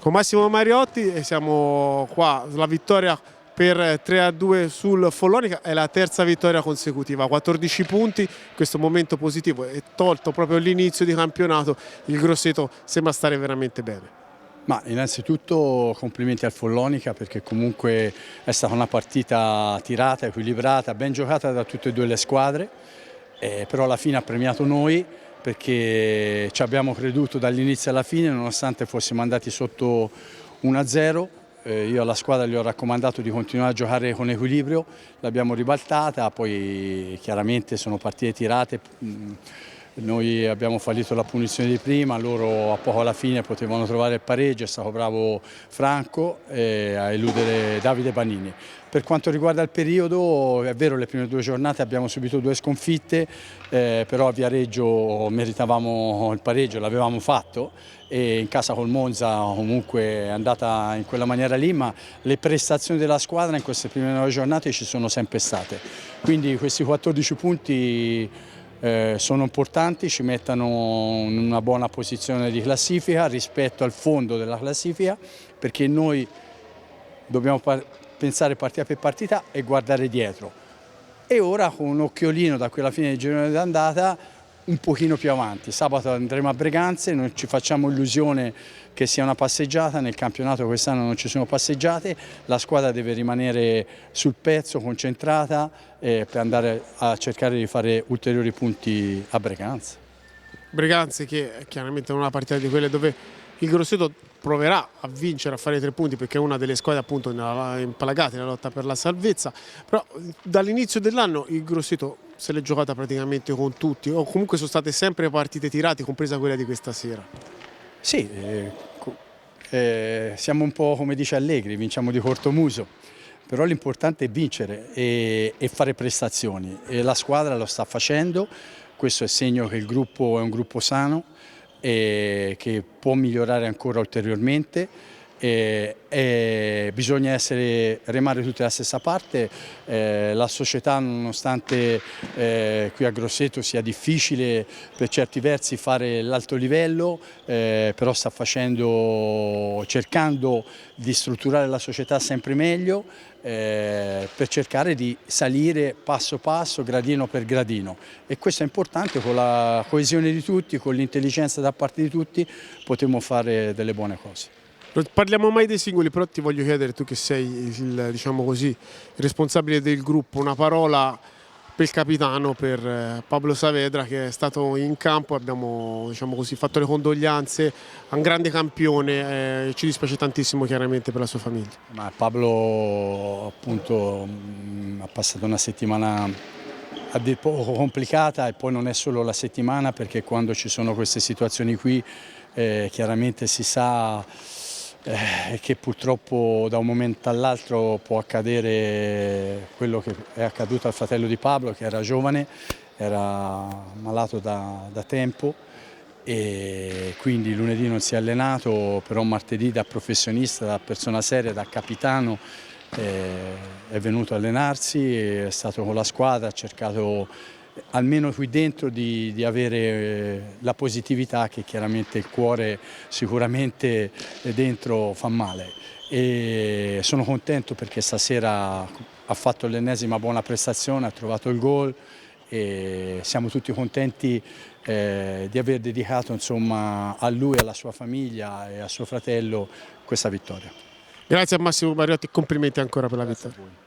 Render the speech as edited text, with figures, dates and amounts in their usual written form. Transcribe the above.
Con Massimo Mariotti e siamo qua, la vittoria per 3-2 sul Follonica, è la terza vittoria consecutiva, 14 punti, questo momento positivo è tolto proprio all'inizio di campionato, il Grosseto sembra stare veramente bene. Ma innanzitutto complimenti al Follonica perché comunque è stata una partita tirata, equilibrata, ben giocata da tutte e due le squadre, però alla fine ha premiato noi perché ci abbiamo creduto dall'inizio alla fine nonostante fossimo andati sotto 1-0. Io alla squadra gli ho raccomandato di continuare a giocare con equilibrio, l'abbiamo ribaltata, poi chiaramente sono partite tirate. Noi abbiamo fallito la punizione di prima, loro a poco alla fine potevano trovare il pareggio, è stato bravo Franco a eludere Davide Banini. Per quanto riguarda il periodo, è vero, le prime due giornate abbiamo subito due sconfitte, però a Viareggio meritavamo il pareggio, l'avevamo fatto, e in casa col Monza comunque è andata in quella maniera lì, ma le prestazioni della squadra in queste prime 9 giornate ci sono sempre state. Quindi questi 14 punti sono importanti, ci mettono in una buona posizione di classifica rispetto al fondo della classifica, perché noi dobbiamo pensare partita per partita e guardare dietro. E ora con un occhiolino da quella fine del girone d'andata un pochino più avanti. Sabato andremo a Breganze, non ci facciamo illusione che sia una passeggiata, nel campionato quest'anno non ci sono passeggiate, la squadra deve rimanere sul pezzo, concentrata per andare a cercare di fare ulteriori punti a Breganze. Breganze che è chiaramente una partita di quelle dove il Grosseto proverà a vincere, a fare 3 punti perché è una delle squadre appunto impalagate nella lotta per la salvezza, però dall'inizio dell'anno il Grosseto se l'è giocata praticamente con tutti o comunque sono state sempre partite tirate, compresa quella di questa sera. Sì, siamo un po' come dice Allegri, vinciamo di cortomuso, però l'importante è vincere e fare prestazioni e la squadra lo sta facendo, questo è segno che il gruppo è un gruppo sano e che può migliorare ancora ulteriormente. Bisogna remare tutti alla stessa parte, la società nonostante qui a Grosseto sia difficile per certi versi fare l'alto livello, però sta cercando di strutturare la società sempre meglio per cercare di salire passo passo, gradino per gradino, e questo è importante. Con la coesione di tutti, con l'intelligenza da parte di tutti potremo fare delle buone cose. Non parliamo mai dei singoli, però ti voglio chiedere, tu che sei il, diciamo così, il responsabile del gruppo, una parola per il capitano, per Pablo Saavedra che è stato in campo, abbiamo diciamo così, fatto le condoglianze, è un grande campione, ci dispiace tantissimo chiaramente per la sua famiglia. Ma Pablo appunto ha passato una settimana a dir poco complicata e poi non è solo la settimana, perché quando ci sono queste situazioni qui chiaramente si sa che purtroppo da un momento all'altro può accadere quello che è accaduto al fratello di Pablo, che era giovane, era malato da tempo e quindi lunedì non si è allenato, però martedì da professionista, da persona seria, da capitano è venuto a allenarsi, è stato con la squadra, ha cercato almeno qui dentro di avere la positività, che chiaramente il cuore sicuramente dentro fa male, e sono contento perché stasera ha fatto l'ennesima buona prestazione, ha trovato il gol e siamo tutti contenti di aver dedicato insomma, a lui, alla sua famiglia e a suo fratello questa vittoria. Grazie a Massimo Mariotti e complimenti ancora per la vittoria.